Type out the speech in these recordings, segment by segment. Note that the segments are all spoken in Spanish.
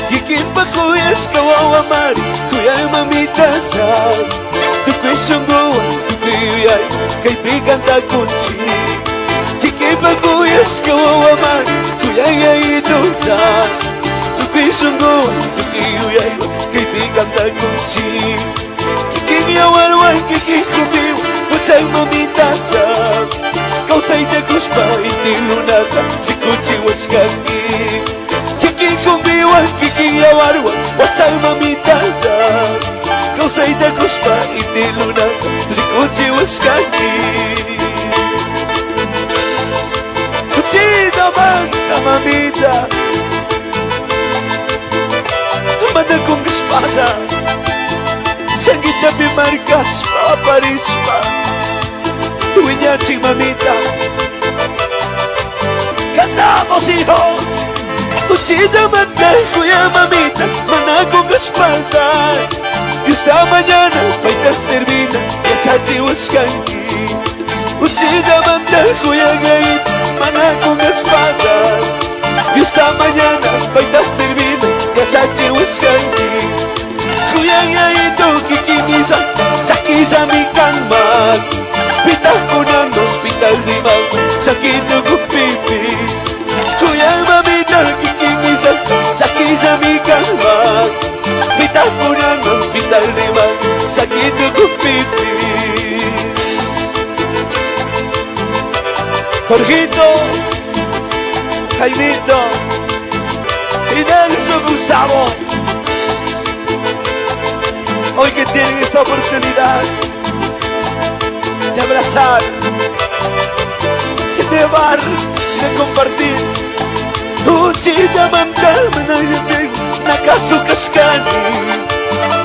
Kikimpa kuyas kawawa mari Kuyay mamita sa Tukoy sungguhan Tukuyay kaibigan ta kunsi Kikimpa kuyas kawawa mari Kuyay ay inusa Tukoy sungguhan Tukuyay kaibigan ta kunsi Kikinyawarwan kikikubiw Watsay mamita sa Kausay na kuspa Itilunata Sikuchi was kaki Kikikumbiwan Kikinyawarwan Watsay mamita sa Kausay na kuspa Itilunata Sikuchi was kaki Kuchi naman na mamita Managong espasa Sangit na bimarkas Paparispa Tuwinyatsi mamita Cantamos hijos Uchida mate Kuya mamita Managong espasa Y esta mañana Paitas termina Yachachi waskanki Uchida mate Kuya gait Managong espasa Y esta mañana Paitas termina Yachachi waskanki Kuya gait Kikimisa Sakisa mi kanman Pitah kunano, pitah limang Sakit ng pipis Kuya mamita kikimisa Sakit sa mi kalmang Pitah kunano, pitah limang Sakit ng pipis Jorgito Jaimito y Nelson Gustavo Hoy que tienen esta oportunidad de abrazar, de amar, de compartir. Uchida manta manayate nakasu kaskani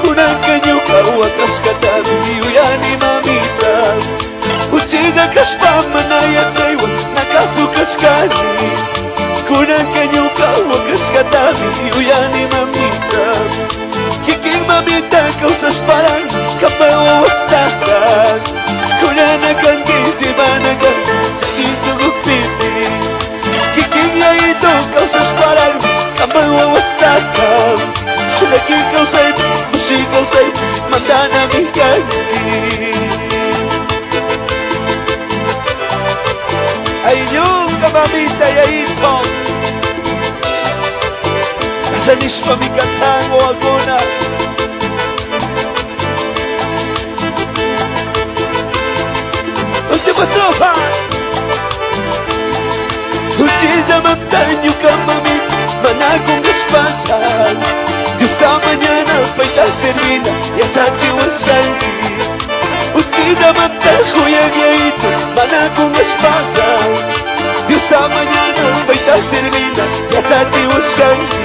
Kunang kanyuka wakaskatani uyani mamita Uchida kaspa manayate nakasu kaskani Kunang kanyuka wakaskatani uyani mamita Kiking mamita kausas parang kapawawastakan Kunanakan kizimanakan sakit ng pipi Kiking ya ito kausas parang kapawawastakan Lagi kausay, musi kausay, manda ng ikagi Ay yung kamamita ya ito Kasanis pamikatang o aguna Última tropa Uchida mantanyo ka mami Managong espasan Dios esta mañana Paita termina Yachachi waskanki Uchida mantajo yayaito Managong espasan Dios esta mañana Paita termina Yachachi waskanki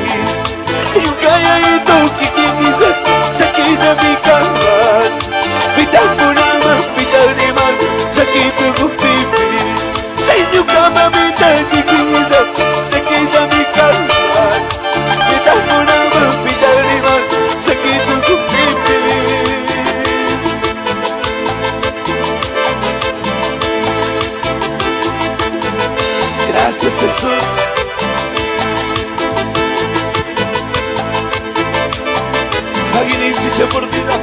Yung kayaito Kikimisa Sakina mi kanman Pitang mo naman Pitang naman Sakito kong pipi Tayo ka mamita Kikimisa Sakina mi kanman Pitang mo naman Pitang naman Sakito kong pipi Gracias Jesús Pag-inisip siya por ti na